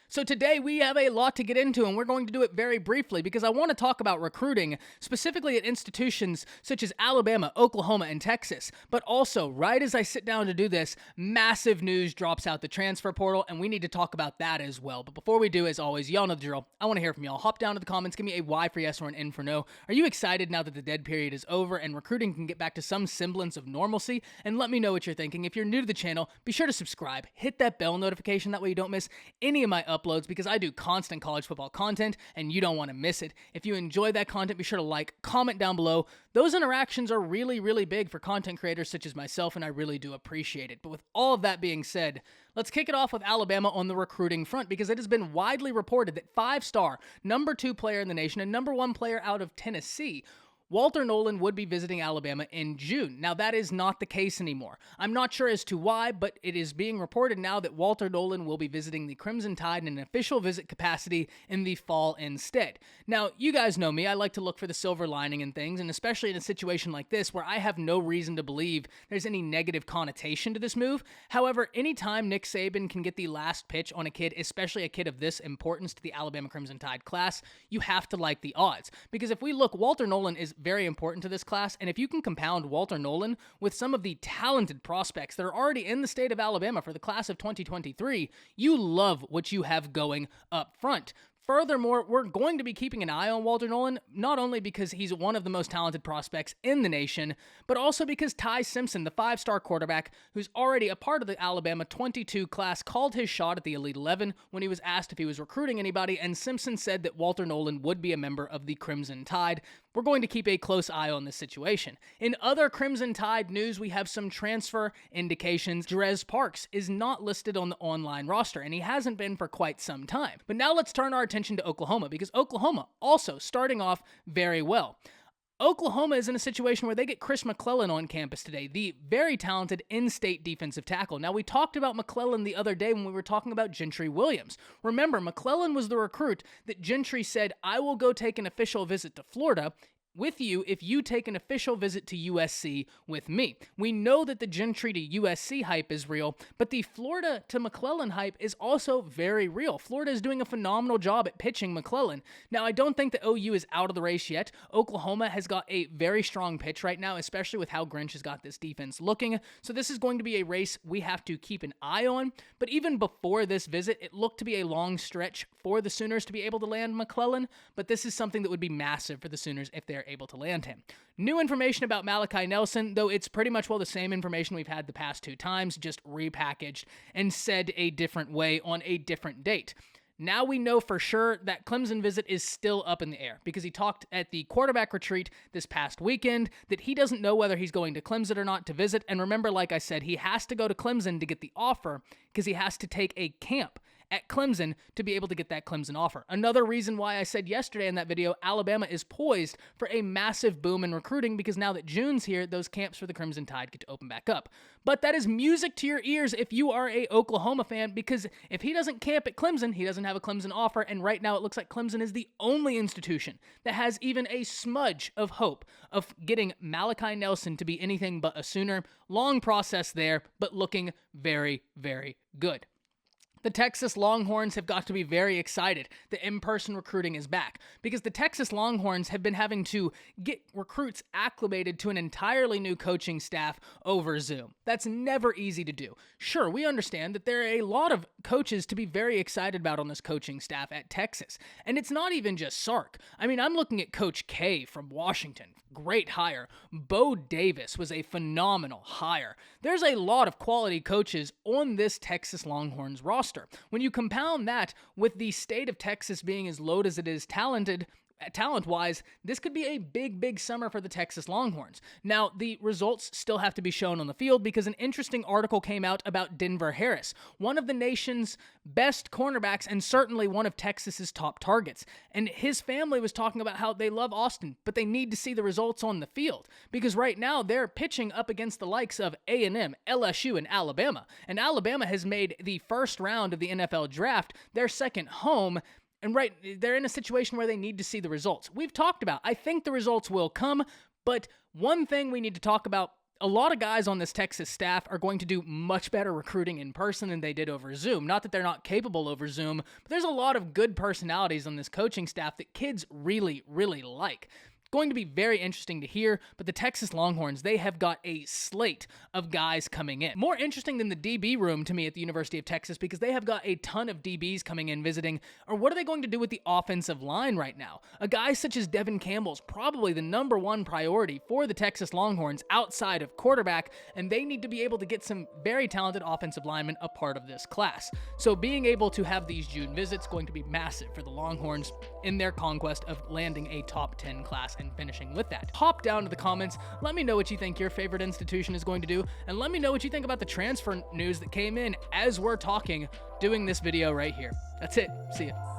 So today we have a lot to get into, and we're going to do it very briefly because I want to talk about recruiting, specifically at institutions such as Alabama, Oklahoma, and Texas. But also, right as I sit down to do this, massive news drops out the transfer portal, and we need to talk about that as well. But before we do, as always, y'all know the drill. I want to hear from y'all. Hop down to the comments, give me a Y for yes or an N for no. Are you excited now that the dead period is over and recruiting can get back to some semblance of normalcy? And let me know what you're thinking. If you're new to the channel, be sure to subscribe. Hit that bell notification, that way you don't miss any of my uploads because I do constant college football content and you don't want to miss it. If you enjoy that content, be sure to like, comment down below. Those interactions are really, really big for content creators such as myself, and I really do appreciate it. But with all of that being said, let's kick it off with Alabama on the recruiting front because it has been widely reported that 5-star, number 2 player in the nation and number 1 player out of Tennessee, Walter Nolan, would be visiting Alabama in June. Now, that is not the case anymore. I'm not sure as to why, but it is being reported now that Walter Nolan will be visiting the Crimson Tide in an official visit capacity in the fall instead. Now, you guys know me. I like to look for the silver lining in things, and especially in a situation like this where I have no reason to believe there's any negative connotation to this move. However, anytime Nick Saban can get the last pitch on a kid, especially a kid of this importance to the Alabama Crimson Tide class, you have to like the odds. Because if we look, Walter Nolan is very important to this class, and if you can compound Walter Nolan with some of the talented prospects that are already in the state of Alabama for the class of 2023, you love what you have going up front. Furthermore, we're going to be keeping an eye on Walter Nolan, not only because he's one of the most talented prospects in the nation, but also because Ty Simpson, the 5-star quarterback, who's already a part of the Alabama 22 class, called his shot at the Elite 11 when he was asked if he was recruiting anybody, and Simpson said that Walter Nolan would be a member of the Crimson Tide. We're going to keep a close eye on this situation. In other Crimson Tide news, we have some transfer indications. Jerez Parks is not listed on the online roster, and he hasn't been for quite some time. But now let's turn our attention to Oklahoma, because Oklahoma also starting off very well. Oklahoma is in a situation where they get Chris Mcclellan on campus today, the very talented in-state defensive tackle. Now, we talked about Mcclellan the other day when we were talking about Gentry Williams. Remember, Mcclellan was the recruit that Gentry said, I will go take an official visit to Florida with you if you take an official visit to USC with me. We know that the Gentry to USC hype is real, but the Florida to McClellan hype is also very real. Florida is doing a phenomenal job at pitching McClellan. Now, I don't think that OU is out of the race yet. Oklahoma has got a very strong pitch right now, especially with how Grinch has got this defense looking. So this is going to be a race we have to keep an eye on. But even before this visit, it looked to be a long stretch for the Sooners to be able to land McClellan, but this is something that would be massive for the Sooners if they're able to land him. New information about Malachi Nelson, though it's pretty much the same information we've had the past 2 times, just repackaged and said a different way on a different date. Now we know for sure that Clemson visit is still up in the air because he talked at the quarterback retreat this past weekend that he doesn't know whether he's going to Clemson or not to visit. And remember, like I said, he has to go to Clemson to get the offer because he has to take a camp at Clemson to be able to get that Clemson offer. Another reason why I said yesterday in that video, Alabama is poised for a massive boom in recruiting because now that June's here, those camps for the Crimson Tide get to open back up. But that is music to your ears if you are a Oklahoma fan, because if he doesn't camp at Clemson, he doesn't have a Clemson offer, and right now it looks like Clemson is the only institution that has even a smudge of hope of getting Malachi Nelson to be anything but a Sooner. Long process there, but looking very, very good. The Texas Longhorns have got to be very excited that in-person recruiting is back because the Texas Longhorns have been having to get recruits acclimated to an entirely new coaching staff over Zoom. That's never easy to do. Sure, we understand that there are a lot of coaches to be very excited about on this coaching staff at Texas, and it's not even just Sark. I mean, I'm looking at Coach K from Washington. Great hire. Bo Davis was a phenomenal hire. There's a lot of quality coaches on this Texas Longhorns roster. When you compound that with the state of Texas being as low as it is talent-wise, this could be a big, big summer for the Texas Longhorns. Now, the results still have to be shown on the field because an interesting article came out about Denver Harris, one of the nation's best cornerbacks and certainly one of Texas's top targets. And his family was talking about how they love Austin, but they need to see the results on the field because right now they're pitching up against the likes of A&M, LSU, and Alabama. And Alabama has made the first round of the NFL draft their second home. And they're in a situation where they need to see the results. We've talked about, I think the results will come, but one thing we need to talk about A lot of guys on this Texas staff are going to do much better recruiting in person than they did over Zoom. Not that they're not capable over Zoom, but there's a lot of good personalities on this coaching staff that kids really, really like. Going to be very interesting to hear, but the Texas Longhorns, they have got a slate of guys coming in. More interesting than the DB room to me at the University of Texas, because they have got a ton of DBs coming in visiting, or what are they going to do with the offensive line right now? A guy such as Devin Campbell's probably the #1 priority for the Texas Longhorns outside of quarterback, and they need to be able to get some very talented offensive linemen a part of this class. So being able to have these June visits going to be massive for the Longhorns in their conquest of landing a top 10 class and finishing with that. Hop down to the comments, let me know what you think your favorite institution is going to do, and let me know what you think about the transfer news that came in as we're doing this video right here. That's it. See ya.